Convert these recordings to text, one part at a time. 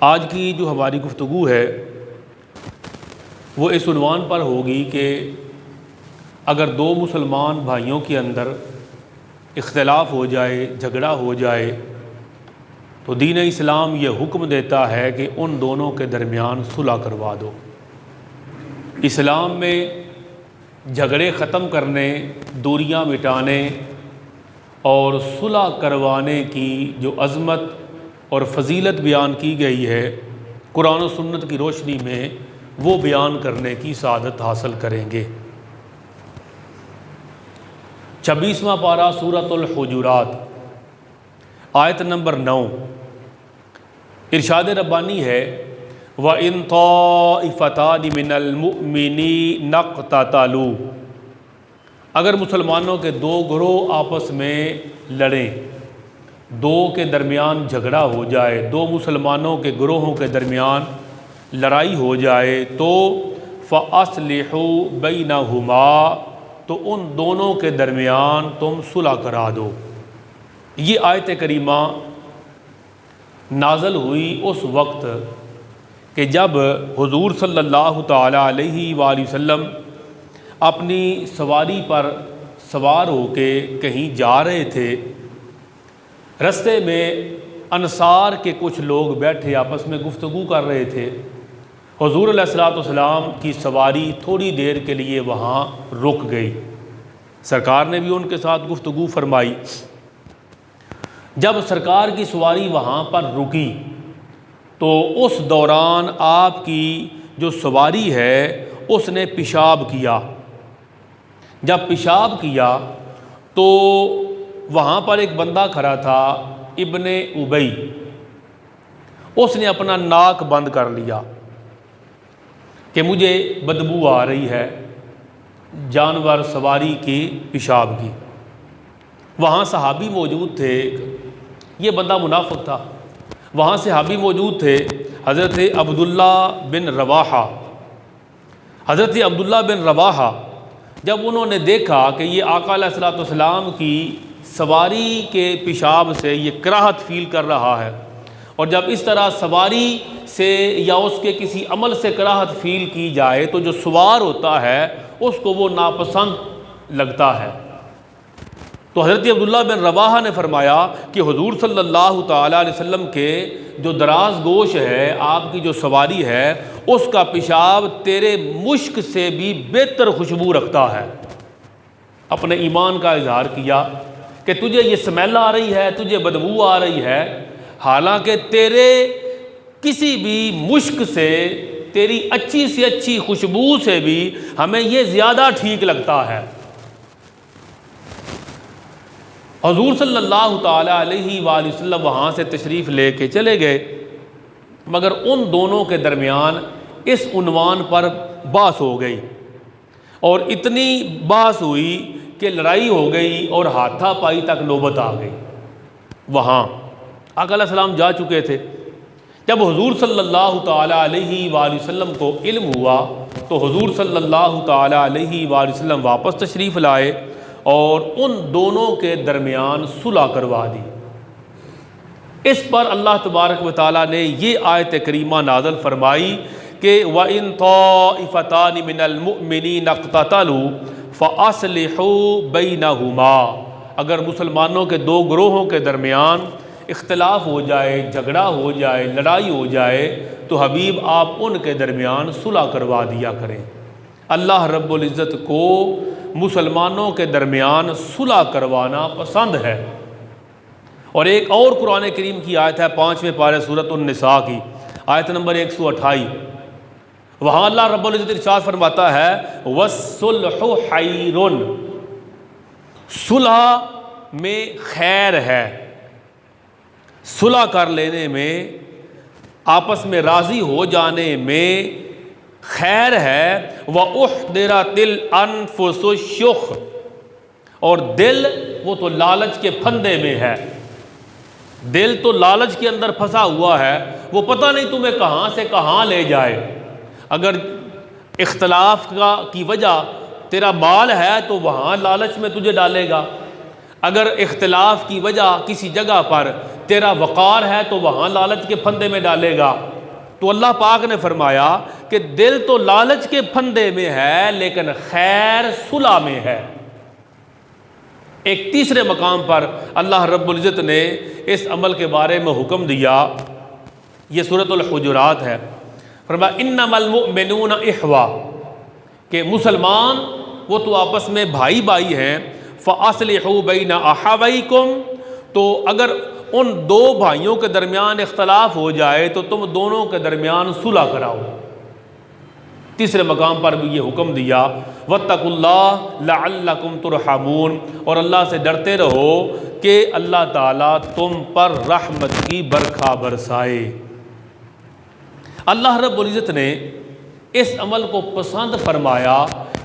آج کی جو ہماری گفتگو ہے وہ اس عنوان پر ہوگی کہ اگر دو مسلمان بھائیوں کے اندر اختلاف ہو جائے، جھگڑا ہو جائے، تو دین اسلام یہ حکم دیتا ہے کہ ان دونوں کے درمیان صلح کروا دو۔ اسلام میں جھگڑے ختم کرنے، دوریاں مٹانے اور صلح کروانے کی جو عظمت اور فضیلت بیان کی گئی ہے، قرآن و سنت کی روشنی میں وہ بیان کرنے کی سعادت حاصل کریں گے۔ 26واں پارہ سورۃ الحجرات، آیت نمبر 9، ارشاد ربانی ہے وَإِن طَائِفَتَانِ مِنَ الْمُؤْمِنِينَ اقْتَتَلُوا، اگر مسلمانوں کے دو گروہ آپس میں لڑیں، دو کے درمیان جھگڑا ہو جائے، دو مسلمانوں کے گروہوں کے درمیان لڑائی ہو جائے تو فَأَصْلِحُوا بَيْنَهُمَا، تو ان دونوں کے درمیان تم صلح کرا دو۔ یہ آیت کریمہ نازل ہوئی اس وقت کہ جب حضور صلی اللہ تعالی علیہ وآلہ وسلم اپنی سواری پر سوار ہو کے کہیں جا رہے تھے، رستے میں انصار کے کچھ لوگ بیٹھے آپس میں گفتگو کر رہے تھے۔ حضور علیہ الصلوۃ والسلام کی سواری تھوڑی دیر کے لیے وہاں رک گئی، سرکار نے بھی ان کے ساتھ گفتگو فرمائی۔ جب سرکار کی سواری وہاں پر رکی تو اس دوران آپ کی جو سواری ہے اس نے پیشاب کیا۔ جب پیشاب کیا تو وہاں پر ایک بندہ کھڑا تھا، ابن ابی، اس نے اپنا ناک بند کر لیا کہ مجھے بدبو آ رہی ہے جانور سواری کی پیشاب کی۔ وہاں صحابی موجود تھے، یہ بندہ منافق تھا، وہاں صحابی موجود تھے، حضرت عبداللہ بن رواحہ۔ حضرت عبداللہ بن رواحہ جب انہوں نے دیکھا کہ یہ آقا علیہ الصلوۃ والسلام کی سواری کے پیشاب سے یہ کراہت فیل کر رہا ہے، اور جب اس طرح سواری سے یا اس کے کسی عمل سے کراہت فیل کی جائے تو جو سوار ہوتا ہے اس کو وہ ناپسند لگتا ہے۔ تو حضرت عبداللہ بن رواحہ نے فرمایا کہ حضور صلی اللہ تعالی علیہ وسلم کے جو دراز گوش ہے، آپ کی جو سواری ہے، اس کا پیشاب تیرے مشک سے بھی بہتر خوشبو رکھتا ہے۔ اپنے ایمان کا اظہار کیا کہ تجھے یہ سمیل آ رہی ہے، تجھے بدبو آ رہی ہے، حالانکہ تیرے کسی بھی مشک سے، تیری اچھی سے اچھی خوشبو سے بھی ہمیں یہ زیادہ ٹھیک لگتا ہے۔ حضور صلی اللہ تعالی علیہ وآلہ وسلم وہاں سے تشریف لے کے چلے گئے، مگر ان دونوں کے درمیان اس عنوان پر بحث ہو گئی، اور اتنی بحث ہوئی کہ لڑائی ہو گئی اور ہاتھا پائی تک نوبت آ گئی۔ وہاں آقا علیہ السلام جا چکے تھے۔ جب حضور صلی اللہ تعالی علیہ وآلہ وسلم کو علم ہوا تو حضور صلی اللہ تعالی علیہ وآلہ وسلم واپس تشریف لائے اور ان دونوں کے درمیان صلح کروا دی۔ اس پر اللہ تبارک و تعالیٰ نے یہ آیت کریمہ نازل فرمائی کہ وَإِن طَائِفَتَانِ مِنَ الْمُؤْمِنِينَ اقْتَتَلُوا فَأَصْلِحُوا بَيْنَهُمَا، اگر مسلمانوں کے دو گروہوں کے درمیان اختلاف ہو جائے، جھگڑا ہو جائے، لڑائی ہو جائے تو حبیب آپ ان کے درمیان صلح کروا دیا کریں۔ اللہ رب العزت کو مسلمانوں کے درمیان صلح کروانا پسند ہے۔ اور ایک اور قرآن کریم کی آیت ہے 5ویں پارے سورۃ النساء کی، آیت نمبر 128، وہاں اللہ رب العزت ارشاد فرماتا ہے وَالصُّلْحُ خَيْرٌ، صلح میں خیر ہے، صلح کر لینے میں، آپس میں راضی ہو جانے میں خیر ہے۔ وَأُحْضِرَتِ الْأَنفُسُ الشُّحَّ، اور دل وہ تو لالچ کے پھندے میں ہے، دل تو لالچ کے اندر پھنسا ہوا ہے، وہ پتہ نہیں تمہیں کہاں سے کہاں لے جائے۔ اگر اختلاف کی وجہ تیرا مال ہے تو وہاں لالچ میں تجھے ڈالے گا، اگر اختلاف کی وجہ کسی جگہ پر تیرا وقار ہے تو وہاں لالچ کے پھندے میں ڈالے گا۔ تو اللہ پاک نے فرمایا کہ دل تو لالچ کے پھندے میں ہے لیکن خیر صلح میں ہے۔ ایک تیسرے مقام پر اللہ رب العزت نے اس عمل کے بارے میں حکم دیا، یہ سورۃ الحجرات ہے، فرمایا انما المؤمنون اخوہ، کہ مسلمان وہ تو آپس میں بھائی بھائی ہیں، فاصلحوا بین اخویکم، تو اگر ان دو بھائیوں کے درمیان اختلاف ہو جائے تو تم دونوں کے درمیان صلح کراؤ۔ تیسرے مقام پر بھی یہ حکم دیا واتقوا اللہ لعلکم ترحمون، اور اللہ سے ڈرتے رہو کہ اللہ تعالیٰ تم پر رحمت کی برکھا برسائے۔ اللہ رب العزت نے اس عمل کو پسند فرمایا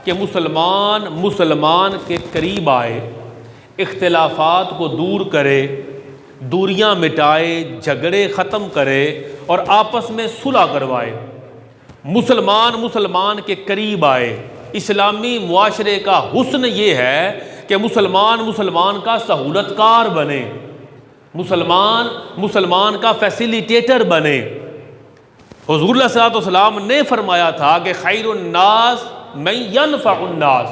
کہ مسلمان کے قریب آئے، اختلافات کو دور کرے، دوریاں مٹائے، جھگڑے ختم کرے اور آپس میں صلح کروائے۔ مسلمان کے قریب آئے۔ اسلامی معاشرے کا حسن یہ ہے کہ مسلمان کا سہولت کار بنے، مسلمان کا فیسیلیٹیٹر بنے۔ حضور علیہ الصلوۃ والسلام نے فرمایا تھا کہ خیر الناس من ینفع الناس،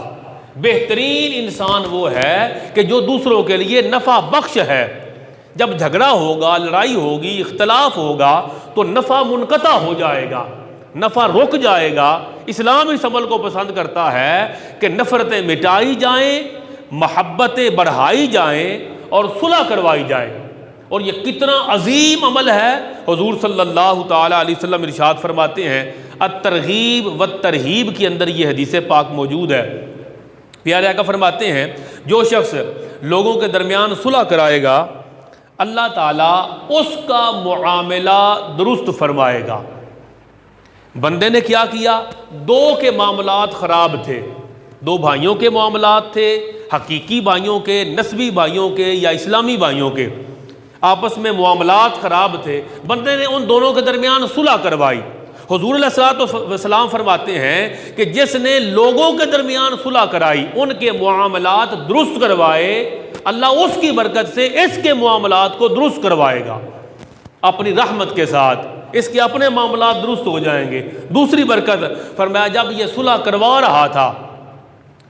بہترین انسان وہ ہے کہ جو دوسروں کے لیے نفع بخش ہے۔ جب جھگڑا ہوگا، لڑائی ہوگی، اختلاف ہوگا تو نفع منقطع ہو جائے گا، نفع رک جائے گا۔ اسلام اس عمل کو پسند کرتا ہے کہ نفرتیں مٹائی جائیں، محبتیں بڑھائی جائیں اور صلح کروائی جائے۔ اور یہ کتنا عظیم عمل ہے۔ حضور صلی اللہ تعالیٰ علیہ وسلم ارشاد فرماتے ہیں، الترغیب والترہیب کے اندر یہ حدیث پاک موجود ہے۔ پیارے آقا فرماتے ہیں جو شخص لوگوں کے درمیان صلح کرائے گا اللہ تعالیٰ اس کا معاملہ درست فرمائے گا۔ بندے نے کیا کیا؟ دو کے معاملات خراب تھے، دو بھائیوں کے معاملات تھے، حقیقی بھائیوں کے، نسبی بھائیوں کے یا اسلامی بھائیوں کے، آپس میں معاملات خراب تھے، بندے نے ان دونوں کے درمیان صلح کروائی۔ حضور علیہ الصلوۃ والسلام فرماتے ہیں کہ جس نے لوگوں کے درمیان صلح کرائی، ان کے معاملات درست کروائے، اللہ اس کی برکت سے اس کے معاملات کو درست کروائے گا اپنی رحمت کے ساتھ، اس کے اپنے معاملات درست ہو جائیں گے۔ دوسری برکت فرمایا جب یہ صلح کروا رہا تھا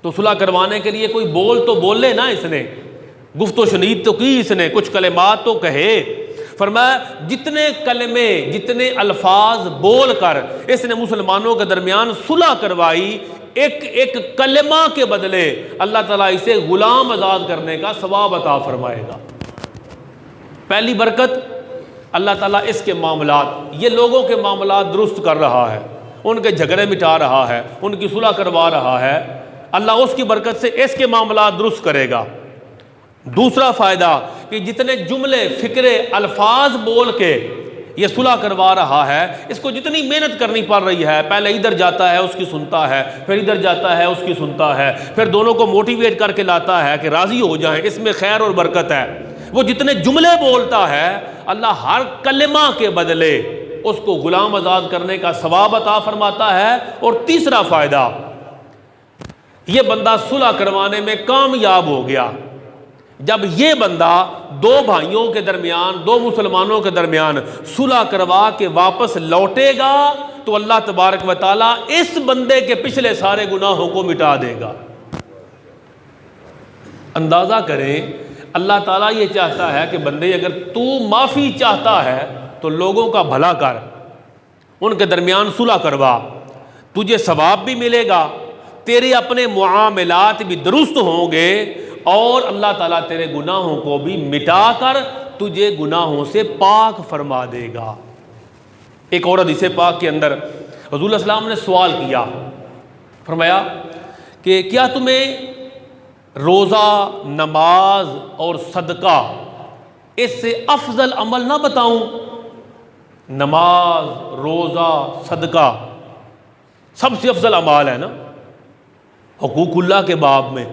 تو صلح کروانے کے لیے کوئی بول تو بولے نا، اس نے گفت و شنید تو کی، اس نے کچھ کلمات تو کہے۔ فرمایا جتنے کلمے، جتنے الفاظ بول کر اس نے مسلمانوں کے درمیان صلح کروائی، ایک ایک کلمہ کے بدلے اللہ تعالیٰ اسے غلام آزاد کرنے کا ثواب عطا فرمائے گا۔ پہلی برکت اللہ تعالیٰ اس کے معاملات، یہ لوگوں کے معاملات درست کر رہا ہے، ان کے جھگڑے مٹا رہا ہے، ان کی صلح کروا رہا ہے، اللہ اس کی برکت سے اس کے معاملات درست کرے گا۔ دوسرا فائدہ کہ جتنے جملے، فکرے، الفاظ بول کے یہ صلح کروا رہا ہے، اس کو جتنی محنت کرنی پڑ رہی ہے، پہلے ادھر جاتا ہے اس کی سنتا ہے، پھر ادھر جاتا ہے اس کی سنتا ہے، پھر دونوں کو موٹیویٹ کر کے لاتا ہے کہ راضی ہو جائیں، اس میں خیر اور برکت ہے۔ وہ جتنے جملے بولتا ہے اللہ ہر کلمہ کے بدلے اس کو غلام آزاد کرنے کا ثواب عطا فرماتا ہے۔ اور تیسرا فائدہ، یہ بندہ صلح کروانے میں کامیاب ہو گیا۔ جب یہ بندہ دو بھائیوں کے درمیان، دو مسلمانوں کے درمیان صلح کروا کے واپس لوٹے گا تو اللہ تبارک و تعالیٰ اس بندے کے پچھلے سارے گناہوں کو مٹا دے گا۔ اندازہ کریں، اللہ تعالیٰ یہ چاہتا ہے کہ بندے اگر تو معافی چاہتا ہے تو لوگوں کا بھلا کر، ان کے درمیان صلح کروا، تجھے ثواب بھی ملے گا، تیرے اپنے معاملات بھی درست ہوں گے اور اللہ تعالیٰ تیرے گناہوں کو بھی مٹا کر تجھے گناہوں سے پاک فرما دے گا۔ ایک اور حدیث پاک کے اندر حضور علیہ السلام نے سوال کیا، فرمایا کہ کیا تمہیں روزہ، نماز اور صدقہ اس سے افضل عمل نہ بتاؤں؟ نماز، روزہ، صدقہ سب سے افضل اعمال ہے نا حقوق اللہ کے باب میں،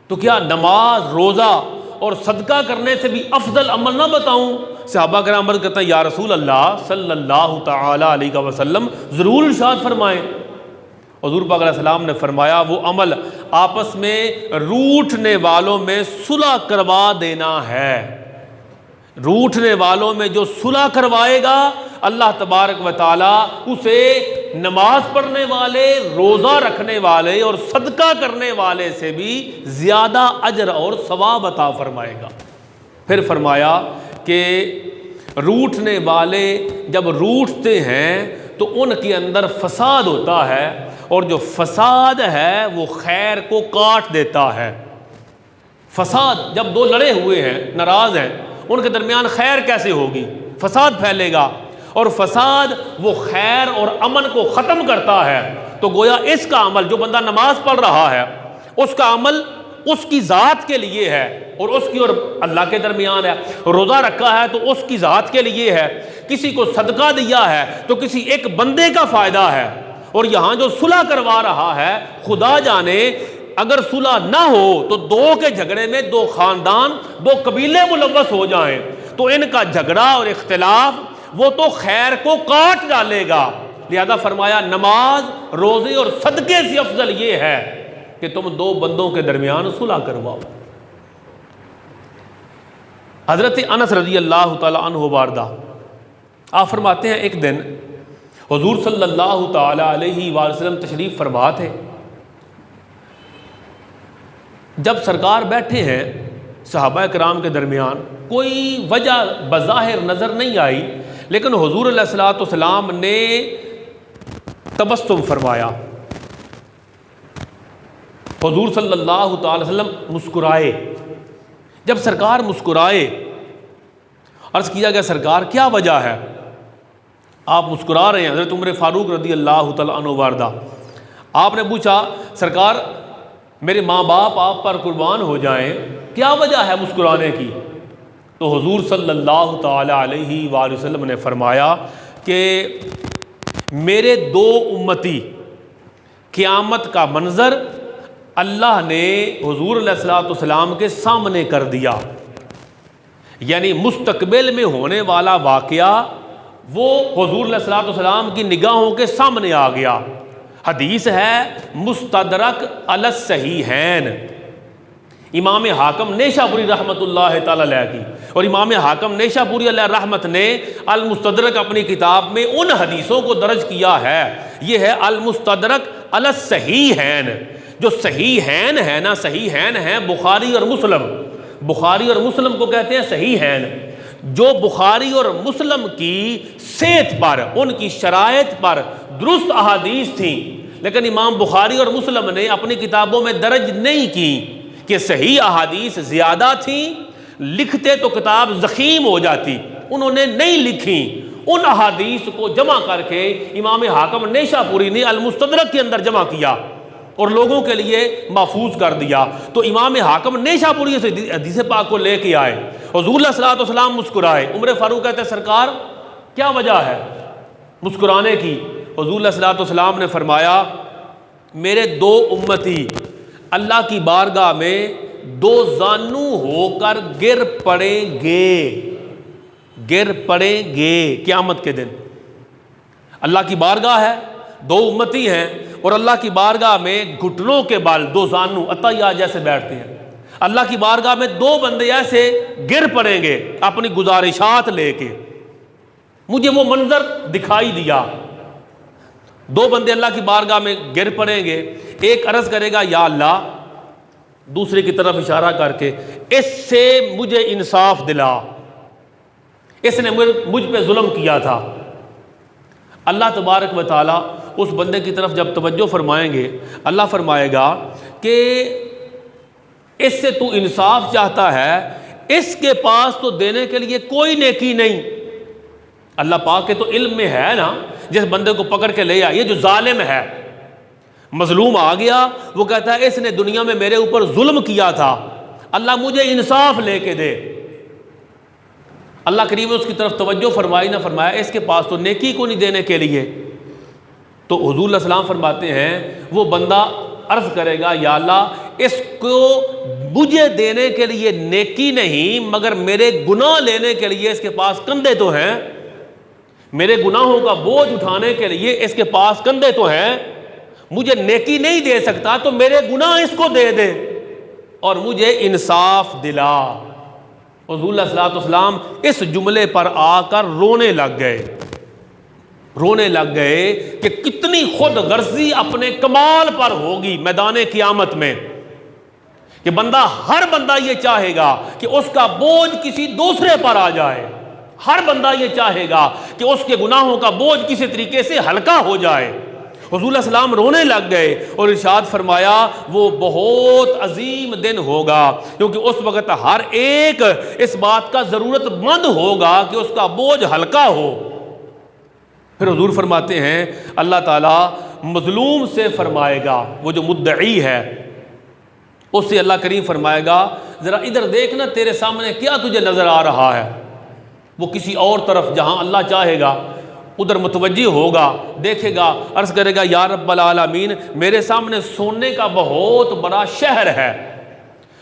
تو کیا نماز، روزہ اور صدقہ کرنے سے بھی افضل عمل نہ بتاؤں؟ صحابہ کرام عرض کرتے ہیں یا رسول اللہ صلی اللہ تعالی علیہ وسلم ضرور ارشاد فرمائیں۔ حضور پاک علیہ السلام نے فرمایا وہ عمل آپس میں روٹھنے والوں میں صلح کروا دینا ہے۔ روٹھنے والوں میں جو صلح کروائے گا اللہ تبارک و تعالیٰ اسے نماز پڑھنے والے، روزہ رکھنے والے اور صدقہ کرنے والے سے بھی زیادہ اجر اور ثواب عطا فرمائے گا۔ پھر فرمایا کہ روٹھنے والے جب روٹھتے ہیں تو ان کے اندر فساد ہوتا ہے، اور جو فساد ہے وہ خیر کو کاٹ دیتا ہے۔ فساد، جب دو لڑے ہوئے ہیں، ناراض ہیں، ان کے درمیان خیر کیسے ہوگی؟ فساد پھیلے گا، اور فساد وہ خیر اور امن کو ختم کرتا ہے۔ تو گویا اس کا عمل، جو بندہ نماز پڑھ رہا ہے اس کا عمل اس کی ذات کے لیے ہے، اور اس کی اور اللہ کے درمیان ہے۔ روزہ رکھا ہے تو اس کی ذات کے لیے ہے، کسی کو صدقہ دیا ہے تو کسی ایک بندے کا فائدہ ہے، اور یہاں جو صلح کروا رہا ہے خدا جانے اگر صلح نہ ہو تو دو کے جھگڑے میں دو خاندان، دو قبیلے ملوث ہو جائیں تو ان کا جھگڑا اور اختلاف وہ تو خیر کو کاٹ ڈالے گا۔ لہذا فرمایا نماز، روزے اور صدقے سے افضل یہ ہے کہ تم دو بندوں کے درمیان صلح کرواؤ۔ حضرت انس رضی اللہ تعالی عنہ واردہ آپ فرماتے ہیں ایک دن حضور صلی اللہ تعالی علیہ وآلہ وسلم تشریف فرما تھے۔ جب سرکار بیٹھے ہیں صحابہ کرام کے درمیان، کوئی وجہ بظاہر نظر نہیں آئی، لیکن حضور علیہ الصلوۃ والسلام نے تبسم فرمایا۔ حضور صلی اللہ تعالی وسلم مسکرائے۔ جب سرکار مسکرائے، عرض کیا گیا سرکار کیا وجہ ہے آپ مسکرا رہے ہیں؟ حضرت عمر فاروق رضی اللہ تعالی عنہ واردہ آپ نے پوچھا سرکار میرے ماں باپ آپ پر قربان ہو جائیں، کیا وجہ ہے مسکرانے کی؟ تو حضور صلی اللہ تعالی علیہ وآلہ وسلم نے فرمایا کہ میرے دو امتی قیامت کا منظر اللہ نے حضور علیہ الصلوۃ والسلام کے سامنے کر دیا، یعنی مستقبل میں ہونے والا واقعہ وہ حضور علیہ الصلوۃ والسلام کی نگاہوں کے سامنے آ گیا۔ حدیث ہے مستدرک علی الصحیحین، امام حاکم نیشابوری رحمۃ اللہ تعالی علیہ کی، اور امام حاکم نیشابوری علیہ رحمت نے المستدرک اپنی کتاب میں ان حدیثوں کو درج کیا ہے۔ یہ ہے المستدرک علی الصحیحین۔ جو صحیحین ہے نا، صحیحین ہیں بخاری اور مسلم، بخاری اور مسلم کو کہتے ہیں صحیحین۔ جو بخاری اور مسلم کی صحت پر، ان کی شرائط پر درست احادیث تھیں، لیکن امام بخاری اور مسلم نے اپنی کتابوں میں درج نہیں کی کہ صحیح احادیث زیادہ تھیں، لکھتے تو کتاب ضخیم ہو جاتی، انہوں نے نہیں لکھی۔ ان احادیث کو جمع کر کے امام حاکم نیشابوری نے المستدرک کے اندر جمع کیا اور لوگوں کے لیے محفوظ کر دیا۔ تو امام حاکم نیشابوری سے حدیث پاک کو لے کے آئے، حضور علیہ الصلوۃ والسلام مسکرائے۔ عمر فاروق کہتے ہیں سرکار کیا وجہ ہے مسکرانے کی؟ حضور علیہ الصلوۃ والسلام نے فرمایا میرے دو امتی اللہ کی بارگاہ میں دو زانو ہو کر گر پڑیں گے، گر پڑیں گے قیامت کے دن۔ اللہ کی بارگاہ ہے، دو امتی ہیں، اور اللہ کی بارگاہ میں گھٹنوں کے بال دو زانو عطیہ جیسے بیٹھتے ہیں۔ اللہ کی بارگاہ میں دو بندے ایسے گر پڑیں گے اپنی گزارشات لے کے۔ مجھے وہ منظر دکھائی دیا، دو بندے اللہ کی بارگاہ میں گر پڑیں گے، ایک عرض کرے گا یا اللہ، دوسرے کی طرف اشارہ کر کے اس سے مجھے انصاف دلا، اس نے مجھ پہ ظلم کیا تھا۔ اللہ تبارک و تعالیٰ اس بندے کی طرف جب توجہ فرمائیں گے، اللہ فرمائے گا کہ اس سے تو انصاف چاہتا ہے، اس کے پاس تو دینے کے لیے کوئی نیکی نہیں۔ اللہ پاک کے تو علم میں ہے نا، جس بندے کو پکڑ کے لے آئے، یہ جو ظالم ہے، مظلوم آ گیا، وہ کہتا ہے اس نے دنیا میں میرے اوپر ظلم کیا تھا، اللہ مجھے انصاف لے کے دے۔ اللہ کریم نے اس کی طرف توجہ فرمائی نہ فرمایا، اس کے پاس تو نیکی کو نہیں دینے کے لیے۔ تو حضور علیہ السلام فرماتے ہیں وہ بندہ عرض کرے گا یا اللہ، اس کو مجھے دینے کے لیے نیکی نہیں مگر میرے گناہ لینے کے لیے اس کے پاس کندھے تو ہیں، میرے گناہوں کا بوجھ اٹھانے کے لیے اس کے پاس کندھے تو ہیں، مجھے نیکی نہیں دے سکتا تو میرے گناہ اس کو دے دے اور مجھے انصاف دلا۔ حضور علیہ السلام اس جملے پر آ کر رونے لگ گئے کہ کتنی خود غرضی اپنے کمال پر ہوگی میدان قیامت میں، کہ ہر بندہ یہ چاہے گا کہ اس کا بوجھ کسی دوسرے پر آ جائے، ہر بندہ یہ چاہے گا کہ اس کے گناہوں کا بوجھ کسی طریقے سے ہلکا ہو جائے۔ حضور علیہ السلام رونے لگ گئے اور ارشاد فرمایا وہ بہت عظیم دن ہوگا، کیونکہ اس وقت ہر ایک اس بات کا ضرورت مند ہوگا کہ اس کا بوجھ ہلکا ہو۔ پھر حضور فرماتے ہیں اللہ تعالیٰ مظلوم سے فرمائے گا، وہ جو مدعی ہے اس سے اللہ کریم فرمائے گا ذرا ادھر دیکھنا تیرے سامنے کیا تجھے نظر آ رہا ہے۔ وہ کسی اور طرف جہاں اللہ چاہے گا ادھر متوجہ ہوگا، دیکھے گا، عرض کرے گا یا رب العالمین میرے سامنے سونے کا بہت بڑا شہر ہے،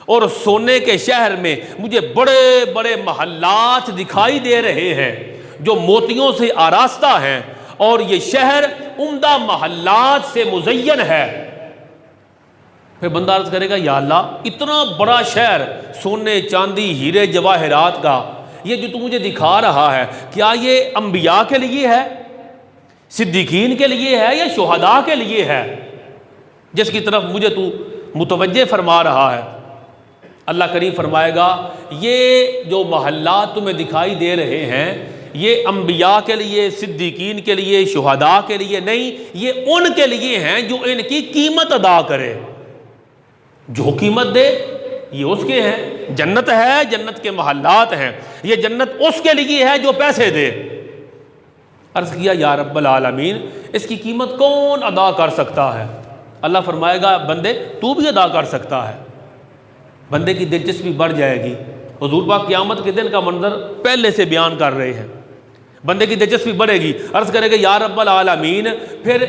اور سونے کے شہر میں مجھے بڑے بڑے محلات دکھائی دے رہے ہیں جو موتیوں سے آراستہ ہیں، اور یہ شہر عمدہ محلات سے مزین ہے۔ پھر بندہ عرض کرے گا یا اللہ اتنا بڑا شہر سونے چاندی ہیرے جواہرات کا، یہ جو تو مجھے دکھا رہا ہے کیا یہ انبیاء کے لیے ہے، صدیقین کے لیے ہے، یا شہداء کے لیے ہے جس کی طرف مجھے تو متوجہ فرما رہا ہے؟ اللہ کریم فرمائے گا یہ جو محلات تمہیں دکھائی دے رہے ہیں یہ انبیاء کے لیے، صدیقین کے لیے، شہداء کے لیے نہیں، یہ ان کے لیے ہیں جو ان کی قیمت ادا کرے، جو قیمت دے یہ اس کے ہیں۔ جنت ہے، جنت کے محلات ہیں، یہ جنت اس کے لیے ہے جو پیسے دے۔ عرض کیا یا رب العالمین اس کی قیمت کون ادا کر سکتا ہے؟ اللہ فرمائے گا بندے تو بھی ادا کر سکتا ہے۔ بندے کی دلچسپی بڑھ جائے گی۔ حضور پاک قیامت کے دن کا منظر پہلے سے بیان کر رہے ہیں، بندے کی دلچسپی بڑھے گی، عرض کرے گا یا رب العالمین پھر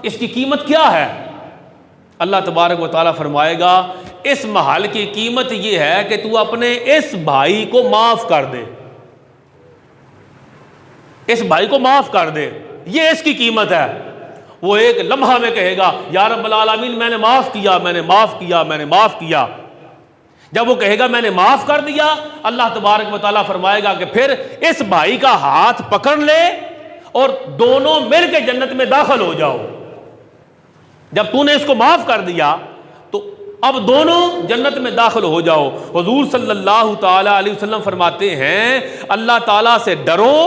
اس کی قیمت کیا ہے؟ اللہ تبارک و تعالیٰ فرمائے گا اس محل کی قیمت یہ ہے کہ تو اپنے اس بھائی کو معاف کر دے، اس بھائی کو معاف کر دے، یہ اس کی قیمت ہے۔ وہ ایک لمحہ میں کہے گا یا رب العالمین میں نے معاف کیا، میں نے معاف کیا، میں نے معاف کیا۔ جب وہ کہے گا میں نے معاف کر دیا، اللہ تبارک و تعالیٰ فرمائے گا کہ پھر اس بھائی کا ہاتھ پکڑ لے اور دونوں مل کے جنت میں داخل ہو جاؤ۔ جب تو نے اس کو معاف کر دیا تو اب دونوں جنت میں داخل ہو جاؤ۔ حضور صلی اللہ تعالیٰ علیہ وسلم فرماتے ہیں اللہ تعالیٰ سے ڈرو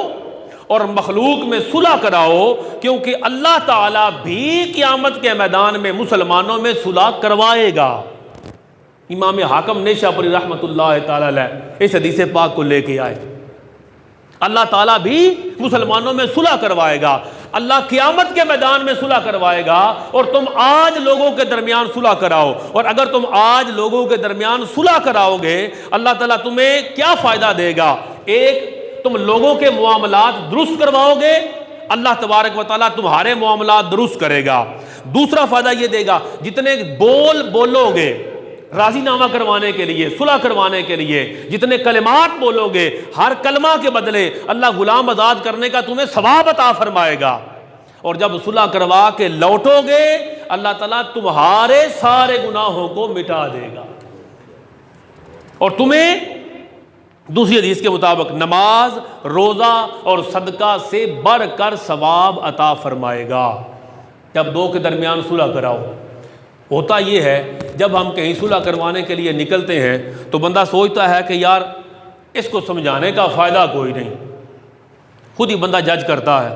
اور مخلوق میں صلح کراؤ، کیونکہ اللہ تعالیٰ بھی قیامت کے میدان میں مسلمانوں میں صلح کروائے گا۔ امام حاکم نیشابوری رحمۃ اللہ تعالیٰ علیہ اس حدیث پاک کو لے کے آئے، اللہ تعالیٰ بھی مسلمانوں میں صلح کروائے گا، اللہ قیامت کے میدان میں صلح کروائے گا، اور تم آج لوگوں کے درمیان صلح کراؤ۔ اور اگر تم آج لوگوں کے درمیان صلح کراؤ گے اللہ تعالیٰ تمہیں کیا فائدہ دے گا؟ ایک تم لوگوں کے معاملات درست کرواؤ گے، اللہ تبارک و تعالیٰ تمہارے معاملات درست کرے گا۔ دوسرا فائدہ یہ دے گا جتنے بولو گے راضی نامہ کروانے کے لیے، صلح کروانے کے لیے، جتنے کلمات بولو گے ہر کلمہ کے بدلے اللہ غلام آزاد کرنے کا تمہیں ثواب عطا فرمائے گا۔ اور جب صلح کروا کے لوٹو گے اللہ تعالیٰ تمہارے سارے گناہوں کو مٹا دے گا، اور تمہیں دوسری حدیث کے مطابق نماز، روزہ اور صدقہ سے بڑھ کر ثواب عطا فرمائے گا۔ جب دو کے درمیان صلح کراؤ، ہوتا یہ ہے جب ہم کہیں صلح کروانے کے لیے نکلتے ہیں تو بندہ سوچتا ہے کہ یار اس کو سمجھانے کا فائدہ کوئی نہیں، خود ہی بندہ جج کرتا ہے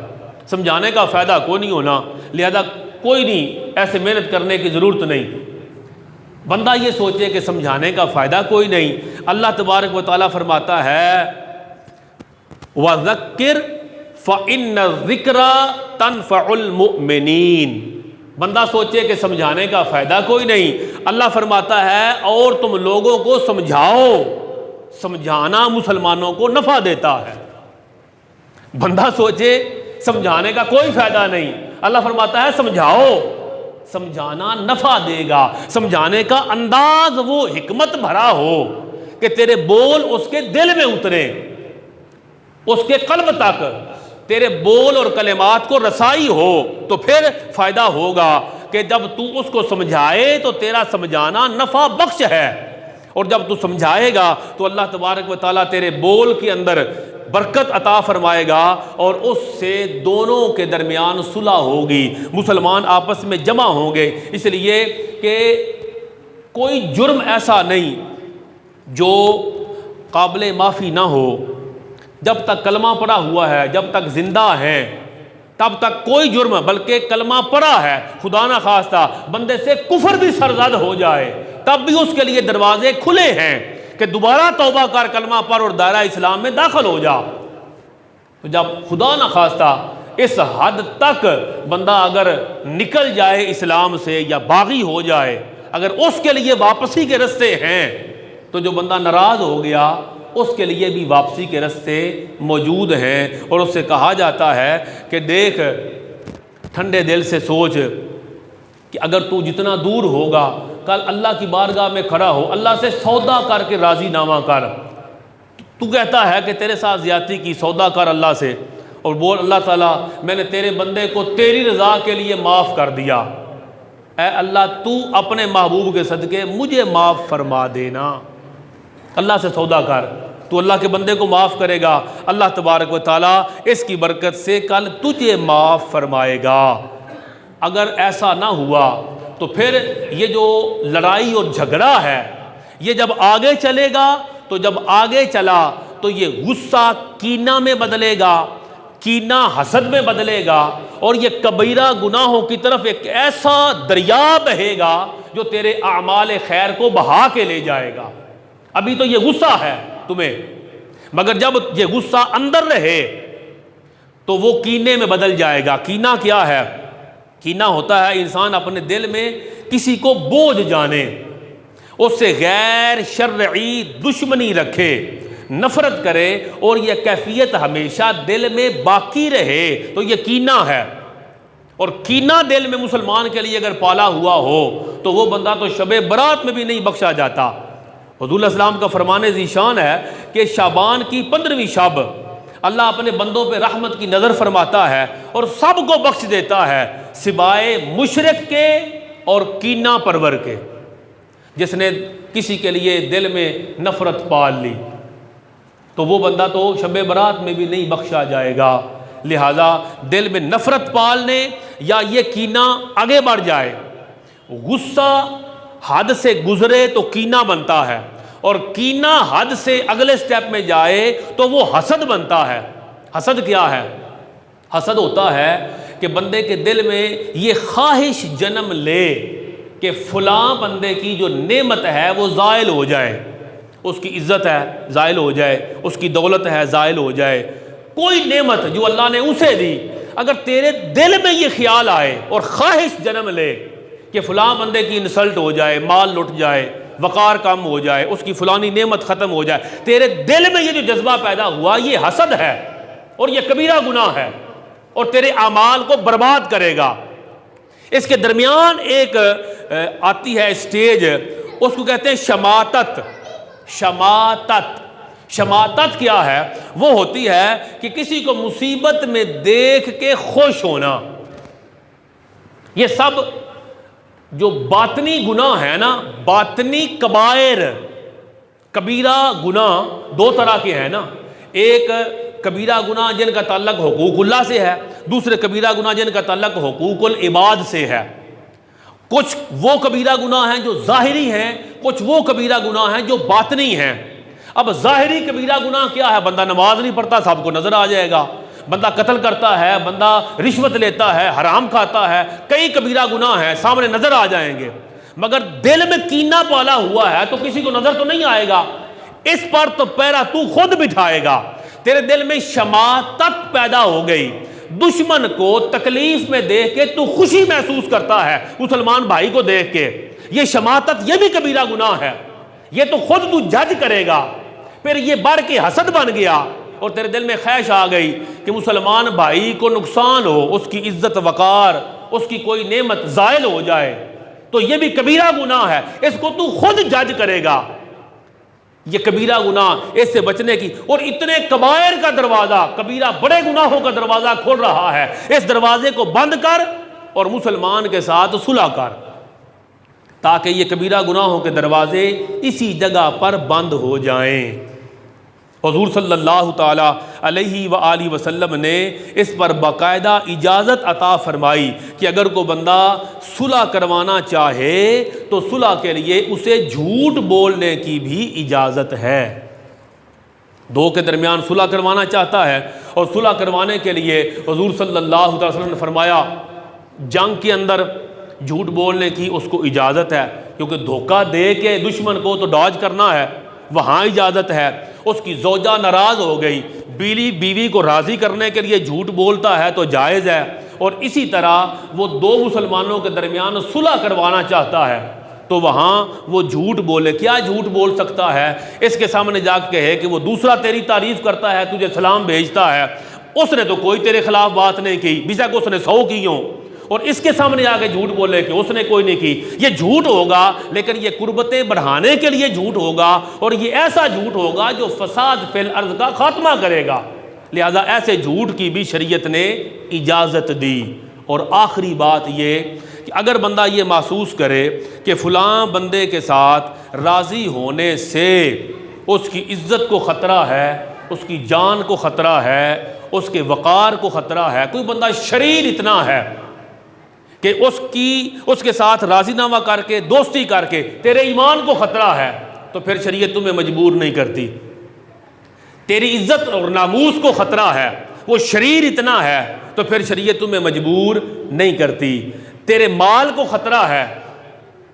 سمجھانے کا فائدہ کوئی نہیں ہونا، لہذا کوئی نہیں، ایسے محنت کرنے کی ضرورت نہیں۔ بندہ یہ سوچے کہ سمجھانے کا فائدہ کوئی نہیں، اللہ تبارک و تعالیٰ فرماتا ہے وَذَكِّرْ فَإِنَّ الذِّكْرَى تَنْفَعُ الْمُؤْمِنِينَ۔ بندہ سوچے کہ سمجھانے کا فائدہ کوئی نہیں، اللہ فرماتا ہے اور تم لوگوں کو سمجھاؤ، سمجھانا مسلمانوں کو نفع دیتا ہے۔ بندہ سوچے سمجھانے کا کوئی فائدہ نہیں، اللہ فرماتا ہے سمجھاؤ، سمجھانا نفع دے گا۔ سمجھانے کا انداز وہ حکمت بھرا ہو کہ تیرے بول اس کے دل میں اترے، اس کے قلب تک تیرے بول اور کلمات کو رسائی ہو، تو پھر فائدہ ہوگا کہ جب تو اس کو سمجھائے تو تیرا سمجھانا نفع بخش ہے، اور جب تو سمجھائے گا تو اللہ تبارک و تعالیٰ تیرے بول کے اندر برکت عطا فرمائے گا اور اس سے دونوں کے درمیان صلح ہوگی، مسلمان آپس میں جمع ہوں گے۔ اس لیے کہ کوئی جرم ایسا نہیں جو قابل معافی نہ ہو۔ جب تک کلمہ پڑا ہوا ہے، جب تک زندہ ہیں، تب تک کوئی جرم، بلکہ کلمہ پڑا ہے، خدا نہ خواستہ بندے سے کفر بھی سرزد ہو جائے تب بھی اس کے لیے دروازے کھلے ہیں کہ دوبارہ توبہ کر، کلمہ پڑھ اور دائرہ اسلام میں داخل ہو جا۔ تو جب خدا نہ خواستہ اس حد تک بندہ اگر نکل جائے اسلام سے یا باغی ہو جائے، اگر اس کے لیے واپسی کے رستے ہیں، تو جو بندہ ناراض ہو گیا اس کے لیے بھی واپسی کے رستے موجود ہیں۔ اور اس سے کہا جاتا ہے کہ دیکھ، ٹھنڈے دل سے سوچ کہ اگر تو جتنا دور ہوگا، کل اللہ کی بارگاہ میں کھڑا ہو، اللہ سے سودا کر کے راضی نامہ کر۔ تو کہتا ہے کہ تیرے ساتھ زیادتی کی، سودا کر اللہ سے اور بول اللہ تعالیٰ میں نے تیرے بندے کو تیری رضا کے لیے معاف کر دیا، اے اللہ تو اپنے محبوب کے صدقے مجھے معاف فرما دینا۔ اللہ سے سودا کر، تو اللہ کے بندے کو معاف کرے گا، اللہ تبارک و تعالیٰ اس کی برکت سے کل تجھے معاف فرمائے گا۔ اگر ایسا نہ ہوا تو پھر یہ جو لڑائی اور جھگڑا ہے یہ جب آگے چلے گا، تو جب آگے چلا تو یہ غصہ کینہ میں بدلے گا، کینہ حسد میں بدلے گا، اور یہ کبیرہ گناہوں کی طرف ایک ایسا دریا بہے گا جو تیرے اعمال خیر کو بہا کے لے جائے گا۔ ابھی تو یہ غصہ ہے تمہیں، مگر جب یہ غصہ اندر رہے تو وہ کینے میں بدل جائے گا۔ کینہ کیا ہے؟ کینہ ہوتا ہے انسان اپنے دل میں کسی کو بوجھ جانے، اس سے غیر شرعی دشمنی رکھے، نفرت کرے، اور یہ کیفیت ہمیشہ دل میں باقی رہے، تو یہ کینہ ہے۔ اور کینہ دل میں مسلمان کے لیے اگر پالا ہوا ہو تو وہ بندہ تو شب برات میں بھی نہیں بخشا جاتا۔ حضور علیہ السلام کا فرمان ذیشان ہے کہ شعبان کی 15ویں شب اللہ اپنے بندوں پہ رحمت کی نظر فرماتا ہے اور سب کو بخش دیتا ہے سوائے مشرک کے اور کینہ پرور کے، جس نے کسی کے لیے دل میں نفرت پال لی، تو وہ بندہ تو شب برات میں بھی نہیں بخشا جائے گا۔ لہذا دل میں نفرت پالنے یا یہ کینہ آگے بڑھ جائے، غصہ حد سے گزرے تو کینہ بنتا ہے، اور کینہ حد سے اگلے سٹیپ میں جائے تو وہ حسد بنتا ہے۔ حسد کیا ہے؟ حسد ہوتا ہے کہ بندے کے دل میں یہ خواہش جنم لے کہ فلاں بندے کی جو نعمت ہے وہ زائل ہو جائے، اس کی عزت ہے زائل ہو جائے، اس کی دولت ہے زائل ہو جائے، کوئی نعمت جو اللہ نے اسے دی، اگر تیرے دل میں یہ خیال آئے اور خواہش جنم لے کہ فلاں بندے کی انسلٹ ہو جائے، مال لٹ جائے، وقار کم ہو جائے، اس کی فلانی نعمت ختم ہو جائے، تیرے دل میں یہ جو جذبہ پیدا ہوا یہ حسد ہے اور یہ کبیرہ گناہ ہے اور تیرے اعمال کو برباد کرے گا۔ اس کے درمیان ایک آتی ہے اسٹیج، اس کو کہتے ہیں شماتت۔ شماتت، شماتت کیا ہے؟ وہ ہوتی ہے کہ کسی کو مصیبت میں دیکھ کے خوش ہونا۔ یہ سب جو باطنی گناہ ہے نا، باطنی کبائر، کبیرہ گناہ دو طرح کے ہیں نا، ایک کبیرہ گناہ جن کا تعلق حقوق اللہ سے ہے، دوسرے کبیرہ گناہ جن کا تعلق حقوق العباد سے ہے۔ کچھ وہ کبیرہ گناہ ہیں جو ظاہری ہیں، کچھ وہ کبیرہ گناہ ہیں جو باطنی ہیں۔ اب ظاہری کبیرہ گناہ کیا ہے؟ بندہ نماز نہیں پڑھتا، سب کو نظر آ جائے گا، بندہ قتل کرتا ہے، بندہ رشوت لیتا ہے، حرام کھاتا ہے، کئی کبیرہ گناہ ہیں سامنے نظر آ جائیں گے، مگر دل میں کینہ پالا ہوا ہے تو کسی کو نظر تو نہیں آئے گا، اس پر تو پیرا تو خود بٹھائے گا۔ تیرے دل میں شماتت پیدا ہو گئی، دشمن کو تکلیف میں دیکھ کے تو خوشی محسوس کرتا ہے، مسلمان بھائی کو دیکھ کے، یہ شماتت یہ بھی کبیرہ گناہ ہے، یہ تو خود تو جج کرے گا، پھر یہ بڑھ کے حسد بن گیا اور تیرے دل میں خواہش آ گئی کہ مسلمان بھائی کو نقصان ہو، اس کی عزت وقار، اس کی کوئی نعمت زائل ہو جائے، تو یہ بھی کبیرہ گناہ ہے، اس کو تو خود جج کرے گا۔ یہ کبیرہ گناہ، اس سے بچنے کی، اور اتنے کبائر کا دروازہ، کبیرہ بڑے گناہوں کا دروازہ کھول رہا ہے، اس دروازے کو بند کر اور مسلمان کے ساتھ صلح کر۔ تاکہ یہ کبیرہ گناہوں کے دروازے اسی جگہ پر بند ہو جائیں۔ حضور صلی اللہ تعالیٰ علیہ وآلہ وسلم نے اس پر باقاعدہ اجازت عطا فرمائی کہ اگر کوئی بندہ صلح کروانا چاہے تو صلح کے لیے اسے جھوٹ بولنے کی بھی اجازت ہے۔ دو کے درمیان صلح کروانا چاہتا ہے اور صلح کروانے کے لیے حضور صلی اللہ علیہ وسلم نے فرمایا جنگ کے اندر جھوٹ بولنے کی اس کو اجازت ہے، کیونکہ دھوکہ دے کے دشمن کو تو ڈاج کرنا ہے، وہاں اجازت ہے۔ اس کی زوجہ ناراض ہو گئی، بیوی کو راضی کرنے کے لیے جھوٹ بولتا ہے تو جائز ہے، اور اسی طرح وہ دو مسلمانوں کے درمیان صلح کروانا چاہتا ہے تو وہاں وہ جھوٹ بولے۔ کیا جھوٹ بول سکتا ہے؟ اس کے سامنے جا کے کہے کہ وہ دوسرا تیری تعریف کرتا ہے، تجھے سلام بھیجتا ہے، اس نے تو کوئی تیرے خلاف بات نہیں کی، بے شک اس نے 100 کی ہوں، اور اس کے سامنے آ کے جھوٹ بولے کہ اس نے کوئی نہیں کی۔ یہ جھوٹ ہوگا، لیکن یہ قربتیں بڑھانے کے لیے جھوٹ ہوگا، اور یہ ایسا جھوٹ ہوگا جو فساد فی الارض کا خاتمہ کرے گا۔ لہذا ایسے جھوٹ کی بھی شریعت نے اجازت دی۔ اور آخری بات یہ کہ اگر بندہ یہ محسوس کرے کہ فلاں بندے کے ساتھ راضی ہونے سے اس کی عزت کو خطرہ ہے، اس کی جان کو خطرہ ہے، اس کے وقار کو خطرہ ہے، کوئی بندہ شریر اتنا ہے کہ اس کے ساتھ راضی نامہ کر کے دوستی کر کے تیرے ایمان کو خطرہ ہے، تو پھر شریعت تمہیں مجبور نہیں کرتی۔ تیری عزت اور ناموس کو خطرہ ہے، وہ شریر اتنا ہے، تو پھر شریعت تمہیں مجبور نہیں کرتی۔ تیرے مال کو خطرہ ہے،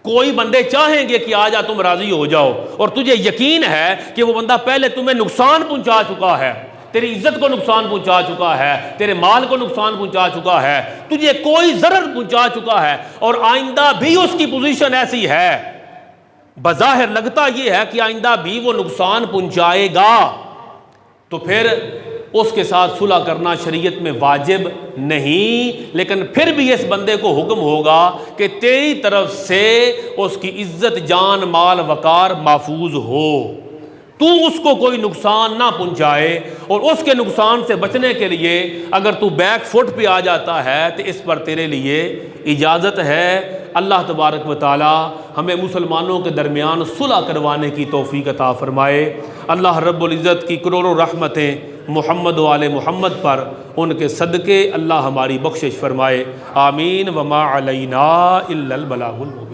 کوئی بندے چاہیں گے کہ آجا تم راضی ہو جاؤ، اور تجھے یقین ہے کہ وہ بندہ پہلے تمہیں نقصان پہنچا چکا ہے، تیری عزت کو نقصان پہنچا چکا ہے، تیرے مال کو نقصان پہنچا چکا ہے، تجھے کوئی ضرر پہنچا چکا ہے، اور آئندہ بھی اس کی پوزیشن ایسی ہے، بظاہر لگتا یہ ہے کہ آئندہ بھی وہ نقصان پہنچائے گا، تو پھر اس کے ساتھ صلح کرنا شریعت میں واجب نہیں۔ لیکن پھر بھی اس بندے کو حکم ہوگا کہ تیری طرف سے اس کی عزت، جان، مال، وقار محفوظ ہو، تو اس کو کوئی نقصان نہ پہنچائے، اور اس کے نقصان سے بچنے کے لیے اگر تو بیک فٹ پہ آ جاتا ہے تو اس پر تیرے لیے اجازت ہے۔ اللہ تبارک و تعالی ہمیں مسلمانوں کے درمیان صلح کروانے کی توفیق عطا فرمائے۔ اللہ رب العزت کی کروڑوں رحمتیں محمد و آل محمد پر، ان کے صدقے اللہ ہماری بخشش فرمائے۔ آمین۔ وما علینا الا البلاغ المبین۔